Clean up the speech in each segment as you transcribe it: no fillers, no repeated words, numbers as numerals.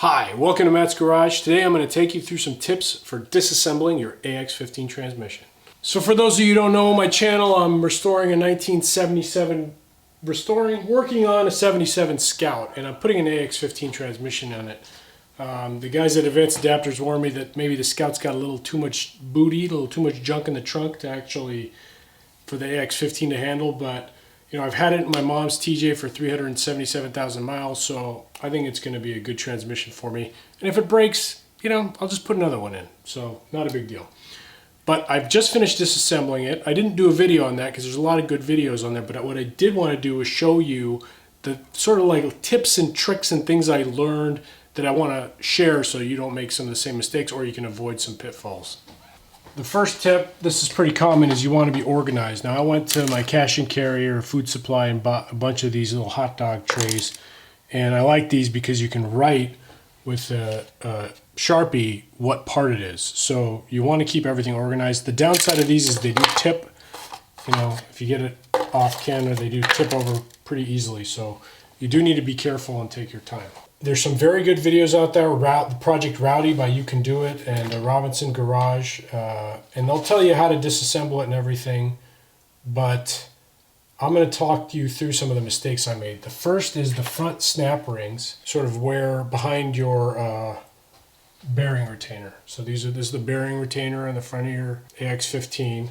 Hi, welcome to Matt's Garage. Today I'm going to take you through some tips for disassembling your AX15 transmission. So for those of you who don't know my channel, I'm restoring a 1977, working on a 77 Scout, and I'm putting an AX15 transmission on it. The guys at Advanced Adapters warned me that maybe the Scout's got a little too much booty, a little too much junk in the trunk to actually, for the AX15 to handle, but you know, I've had it in my mom's TJ for 377,000 miles, so I think it's going to be a good transmission for me. And if it breaks, you know, I'll just put another one in, so not a big deal. But I've just finished disassembling it. I didn't do a video on that because there's a lot of good videos on there, but what I did want to do is show you the sort of like tips and tricks and things I learned that I want to share so you don't make some of the same mistakes or you can avoid some pitfalls. The first tip, this is pretty common, is you want to be organized. Now I went to my cash and carry or food supply and bought a bunch of these little hot dog trays. And I like these because you can write with a Sharpie what part it is. So you want to keep everything organized. The downside of these is they do tip. You know, if you get it off camera, they do tip over pretty easily. So you do need to be careful and take your time. There's some very good videos out there, Project Rowdy by You Can Do It and Robinson Garage, and they'll tell you how to disassemble it and everything, but I'm going to talk you through some of the mistakes I made. The first is the front snap rings, sort of where behind your bearing retainer. So this is the bearing retainer on the front of your AX15,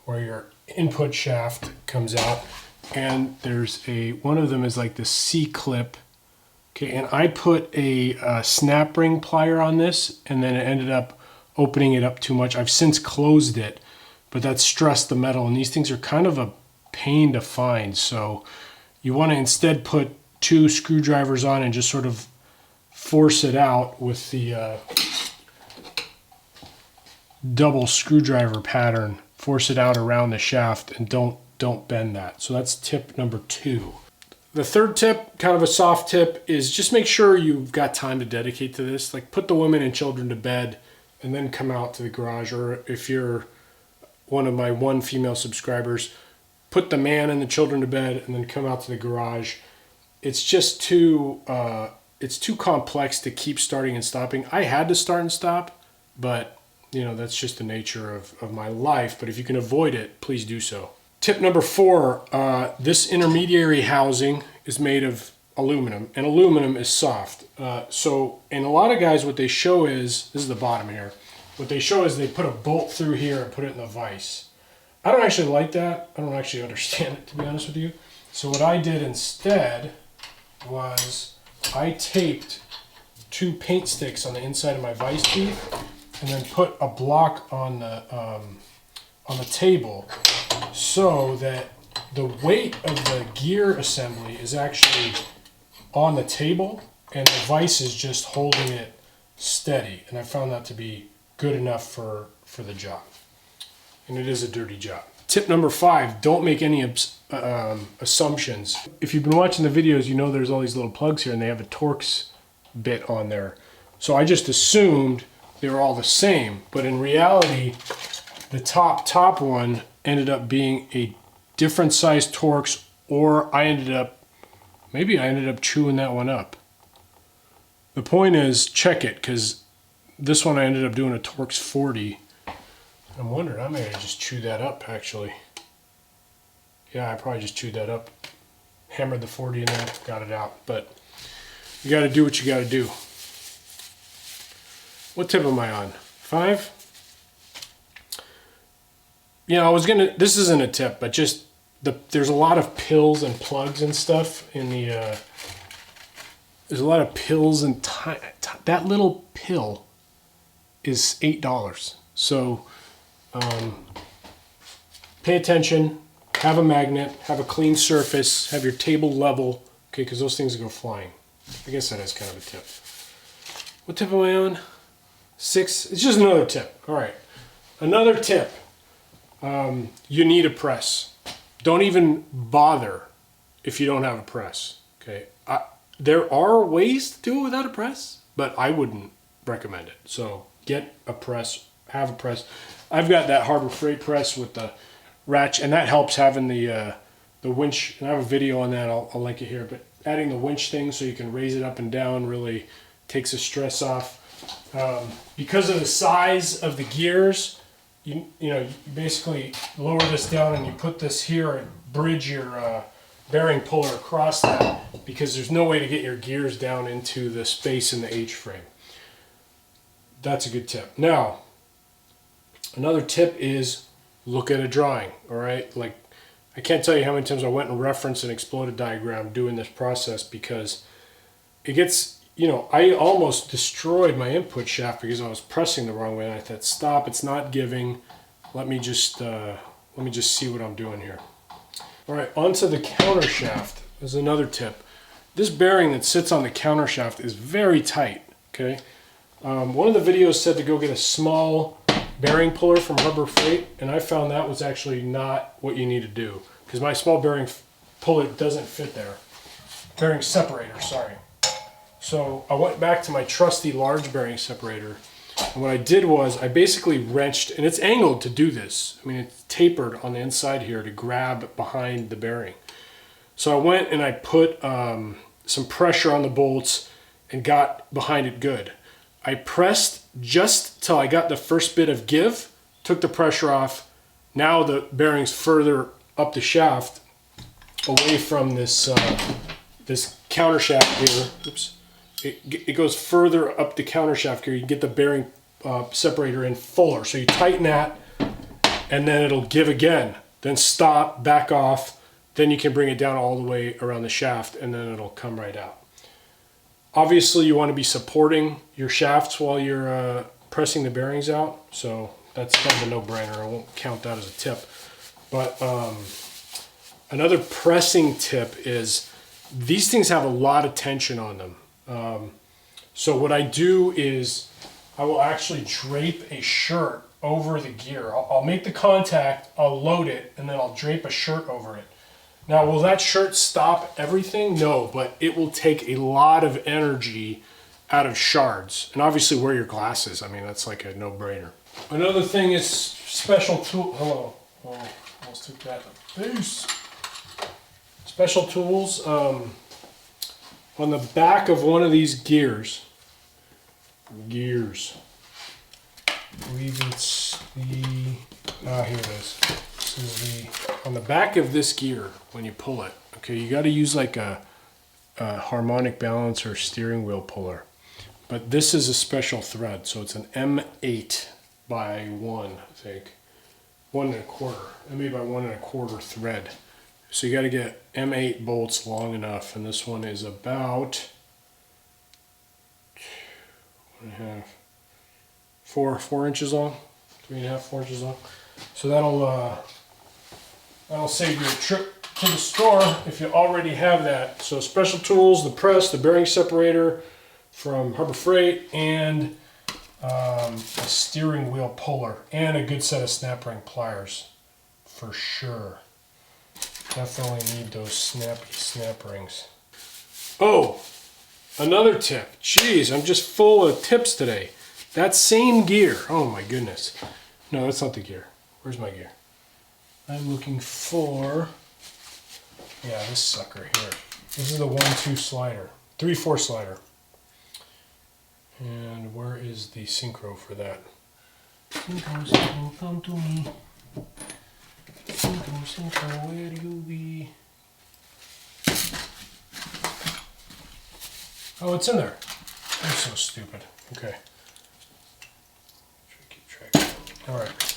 where your input shaft comes out, and there's one of them is like the C-clip. Okay, and I put a snap ring plier on this, and then it ended up opening it up too much. I've since closed it, but that stressed the metal, and these things are kind of a pain to find. So you want to instead put 2 screwdrivers on and just sort of force it out with the double screwdriver pattern. Force it out around the shaft and don't bend that. So that's tip number 2. The third tip, kind of a soft tip, is just make sure you've got time to dedicate to this. Like put the women and children to bed and then come out to the garage. Or if you're one of my female subscribers, put the man and the children to bed and then come out to the garage. It's just too complex to keep starting and stopping. I had to start and stop, but you know, that's just the nature of my life. But if you can avoid it, please do so. Tip number 4, this intermediary housing is made of aluminum, and aluminum is soft. And a lot of guys, what they show is, this is the bottom here, what they show is they put a bolt through here and put it in the vise. I don't actually like that. I don't actually understand it, to be honest with you. So what I did instead was I taped 2 paint sticks on the inside of my vise teeth and then put a block on the table, so that the weight of the gear assembly is actually on the table and the vise is just holding it steady. And I found that to be good enough for the job. And it is a dirty job. Tip number 5, don't make any assumptions. If you've been watching the videos, you know there's all these little plugs here and they have a Torx bit on there. So I just assumed they were all the same, but in reality, the top one ended up being a different size Torx, or maybe I ended up chewing that one up. The point is, check it, because this one I ended up doing a Torx 40. I'm wondering, I may have just chewed that up actually. Yeah, I probably just chewed that up. Hammered the 40 in there, got it out. But you got to do what you got to do. What tip am I on? 5? You know, this isn't a tip, but just there's a lot of pills and plugs and stuff in the, there's a lot of pills and that little pill is $8. So pay attention, have a magnet, have a clean surface, have your table level, okay, because those things go flying. I guess that is kind of a tip. What tip am I on? 6, it's just another tip. All right, another tip. You need a press. Don't even bother if you don't have a press. Okay, there are ways to do it without a press, but I wouldn't recommend it. So get a press, have a press. I've got that Harbor Freight press with the ratchet, and that helps having the winch. And I have a video on that. I'll link it here. But adding the winch thing so you can raise it up and down really takes the stress off. Because of the size of the gears, you basically lower this down and you put this here and bridge your bearing puller across that, because there's no way to get your gears down into the space in the H-frame. That's a good tip. Now, another tip is look at a drawing, all right? Like, I can't tell you how many times I went and referenced an exploded diagram doing this process, because it gets, I almost destroyed my input shaft because I was pressing the wrong way, and I thought, stop, it's not giving. Let me just see what I'm doing here. All right, onto the counter shaft is another tip. This bearing that sits on the counter shaft is very tight, okay? One of the videos said to go get a small bearing puller from Harbor Freight, and I found that was actually not what you need to do, because my small bearing puller doesn't fit there. Bearing separator, sorry. So I went back to my trusty large bearing separator, and what I did was I basically wrenched, and it's angled to do this. I mean, it's tapered on the inside here to grab behind the bearing. So I went and I put some pressure on the bolts and got behind it good. I pressed just till I got the first bit of give, took the pressure off. Now the bearing's further up the shaft, away from this this counter shaft gear. Oops. It goes further up the counter shaft gear. You can get the bearing separator in fuller. So you tighten that, and then it'll give again. Then stop, back off. Then you can bring it down all the way around the shaft, and then it'll come right out. Obviously, you want to be supporting your shafts while you're pressing the bearings out. So that's kind of a no-brainer. I won't count that as a tip. But another pressing tip is these things have a lot of tension on them. So what I do is I will actually drape a shirt over the gear. I'll make the contact, I'll load it, and then I'll drape a shirt over it. Now, will that shirt stop everything? No, but it will take a lot of energy out of shards. And obviously wear your glasses. I mean, that's like a no-brainer. Another thing is special tool. Hello. Oh, almost took that. Peace. Special tools. On the back of one of these gears, I believe it's the, here it is. This is on the back of this gear, when you pull it, okay, you got to use like a harmonic balance or steering wheel puller. But this is a special thread, so it's an M8 by 1, I think. 1 1/4, M8 by 1 1/4 thread. So you got to get M8 bolts long enough, and this one is about 4 inches long, 3.5, 4 inches long. So that'll save you a trip to the store if you already have that. So special tools, the press, the bearing separator from Harbor Freight, and a steering wheel puller, and a good set of snap ring pliers for sure. Definitely need those snappy snap rings. Oh, another tip. Jeez, I'm just full of tips today. That same gear. Oh my goodness. No, that's not the gear. Where's my gear? I'm looking for, yeah, this sucker here. This is the 1-2 slider. 3/4 slider. And where is the synchro for that? Synchro, come to me. Synchro, where do you be? Oh, it's in there. I'm so stupid. Okay. Keep track. All right.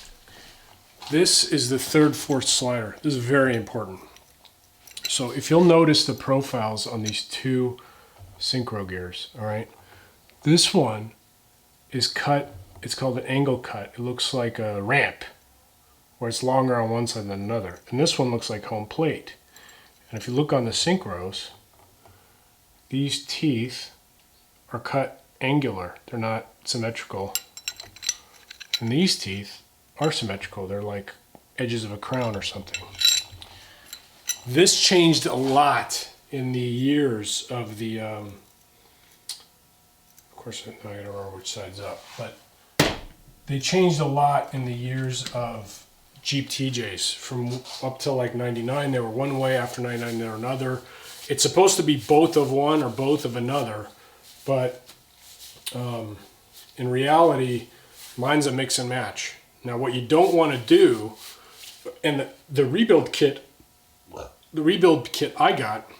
This is the 3/4 slider. This is very important. So if you'll notice the profiles on these two synchro gears, all right, this one is cut, it's called an angle cut. It looks like a ramp, where it's longer on one side than another. And this one looks like home plate. And if you look on the synchros, these teeth are cut angular. They're not symmetrical. And these teeth are symmetrical. They're like edges of a crown or something. This changed a lot in the years of the, of course, I don't remember which side's up, but they changed a lot in the years of Jeep TJs. From up till like 99, they were one way. After 99, they were another. It's supposed to be both of one or both of another, but In reality, mine's a mix and match. Now what you don't want to do, and the rebuild kit I got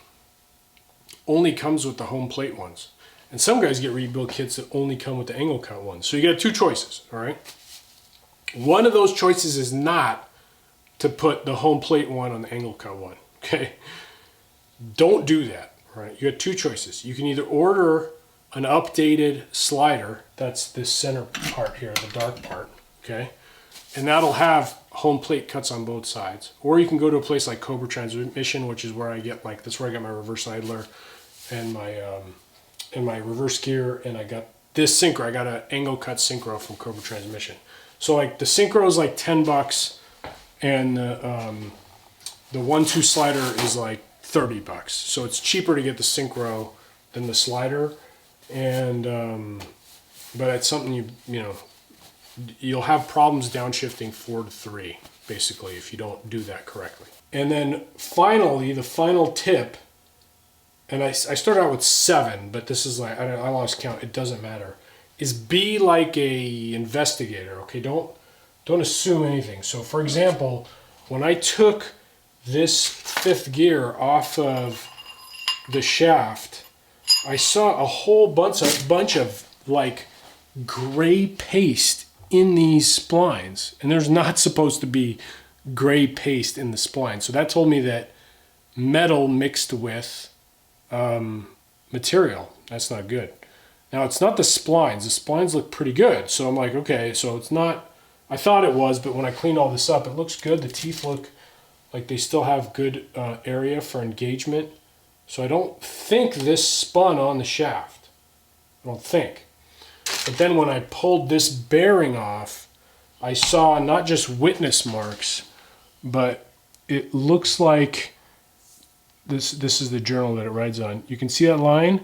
only comes with the home plate ones. And some guys get rebuild kits that only come with the angle cut ones. So you got two choices, all right? One of those choices is not to put the home plate one on the angle cut one, okay? Don't do that, all right? You got two choices. You can either order an updated slider, that's this center part here, the dark part, okay? And that'll have home plate cuts on both sides. Or you can go to a place like Cobra Transmission, which is where I get that's where I got my reverse idler and my reverse gear, and I got this synchro. I got an angle cut synchro from Cobra Transmission. So like the synchro is like $10, and the 1-2 slider is like $30. So it's cheaper to get the synchro than the slider, and but it's something you'll have problems downshifting 4 to 3 basically if you don't do that correctly. And then finally, the final tip. And I started out with 7, but this is like, I lost count, it doesn't matter, is be like a investigator, okay? Don't assume anything. So for example, when I took this 5th gear off of the shaft, I saw a whole bunch of like gray paste in these splines, and there's not supposed to be gray paste in the spline. So that told me that metal mixed with material. That's not good. Now it's not the splines. The splines look pretty good. So I'm like, okay, so it's not, I thought it was, but when I cleaned all this up, it looks good. The teeth look like they still have good area for engagement. So I don't think this spun on the shaft. I don't think. But then when I pulled this bearing off, I saw not just witness marks, but it looks like this is the journal that it rides on. You can see that line?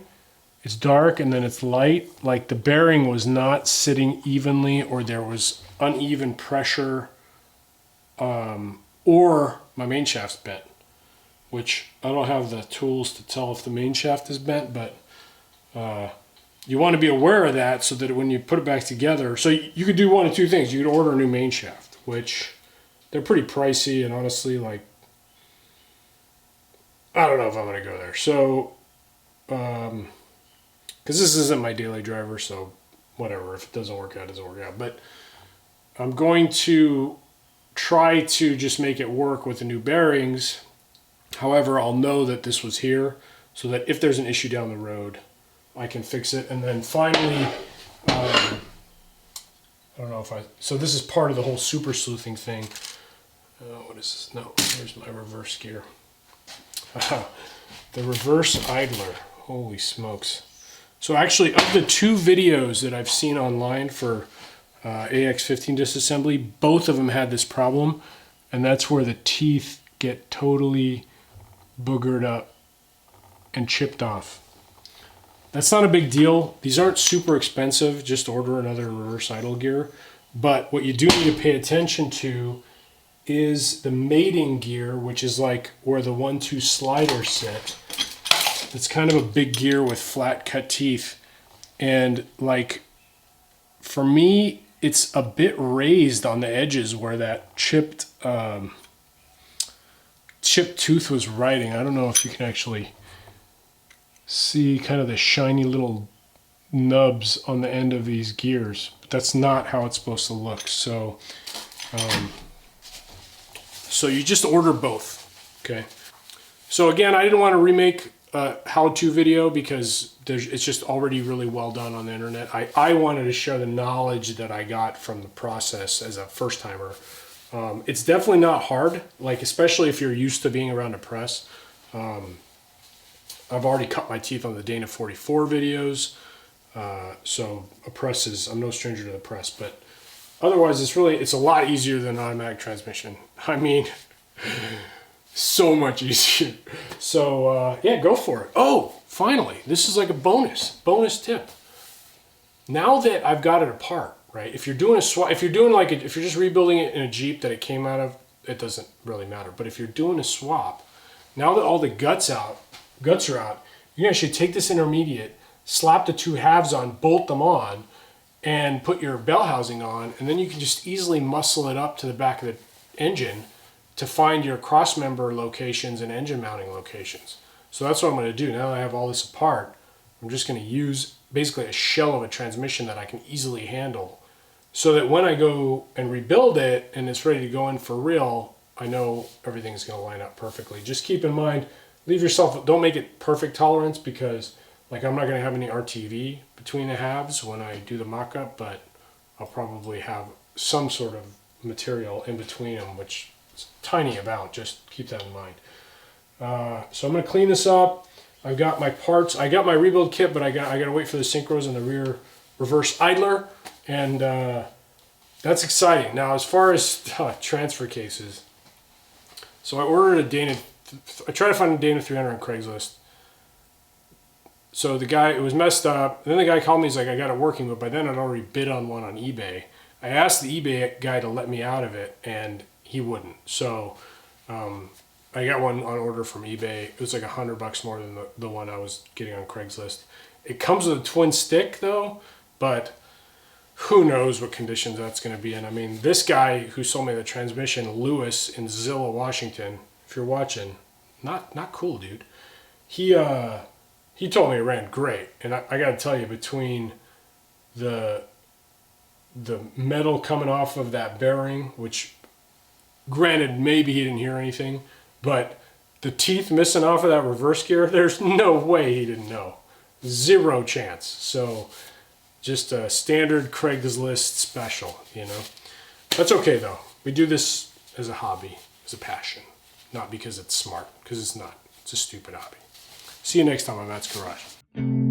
It's dark and then it's light. Like the bearing was not sitting evenly, or there was uneven pressure, or my main shaft's bent, which I don't have the tools to tell if the main shaft is bent, but you want to be aware of that so that when you put it back together, so you could do one of two things. You could order a new main shaft, which they're pretty pricey, and honestly, like, I don't know if I'm going to go there. So, because this isn't my daily driver, so whatever. If it doesn't work out, it doesn't work out. But I'm going to try to just make it work with the new bearings. However, I'll know that this was here so that if there's an issue down the road, I can fix it. And then finally, I don't know if so this is part of the whole super sleuthing thing. What is this? No, here's my reverse gear. The reverse idler. Holy smokes. So actually, of the 2 videos that I've seen online for AX15 disassembly, both of them had this problem, and that's where the teeth get totally boogered up and chipped off. That's not a big deal. These aren't super expensive. Just order another reverse idle gear. But what you do need to pay attention to is the mating gear, which is like where the 1-2 sliders sit. It's kind of a big gear with flat cut teeth. And like, for me, it's a bit raised on the edges where that chipped tooth was riding. I don't know if you can actually see kind of the shiny little nubs on the end of these gears. But that's not how it's supposed to look. So, so you just order both, okay? So again, I didn't want to remake a how-to video because it's just already really well done on the internet. I wanted to share the knowledge that I got from the process as a first-timer. It's definitely not hard, like especially if you're used to being around a press. I've already cut my teeth on the Dana 44 videos, so a press is, I'm no stranger to the press, but otherwise it's a lot easier than an automatic transmission. I mean, so much easier. So yeah, go for it. Oh, finally, this is like a bonus tip. Now that I've got it apart, right? If you're doing a swap, if you're just rebuilding it in a Jeep that it came out of, it doesn't really matter. But if you're doing a swap, now that all the guts are out, you actually take this intermediate, slap the two halves on, bolt them on, and put your bell housing on, and then you can just easily muscle it up to the back of the engine to find your cross member locations and engine mounting locations. So that's what I'm going to do. Now that I have all this apart, I'm just going to use basically a shell of a transmission that I can easily handle, so that when I go and rebuild it and it's ready to go in for real, I know everything's going to line up perfectly. Just keep in mind, don't make it perfect tolerance, because like I'm not going to have any RTV between the halves when I do the mock-up, but I'll probably have some sort of material in between them, which is a tiny amount. Just keep that in mind. So I'm going to clean this up. I've got my parts. I got my rebuild kit, but I got to wait for the synchros and the rear reverse idler, and that's exciting. Now, as far as transfer cases, so I ordered a Dana. I tried to find a Dana 300 on Craigslist. So the guy, it was messed up. And then the guy called me. He's like, I got it working, but by then I'd already bid on one on eBay. I asked the eBay guy to let me out of it, and he wouldn't. So I got one on order from eBay. It was like $100 more than the one I was getting on Craigslist. It comes with a twin stick though, but who knows what conditions that's going to be in. I mean, this guy who sold me the transmission, Lewis in Zillow, Washington, if you're watching, not cool, dude. He told me it ran great, and I got to tell you, between the metal coming off of that bearing, which granted maybe he didn't hear anything, but the teeth missing off of that reverse gear, there's no way he didn't know. Zero chance. So just a standard Craigslist special, you know. That's okay though. We do this as a hobby, as a passion, not because it's smart, because it's not. It's a stupid hobby. See you next time on Matt's Garage.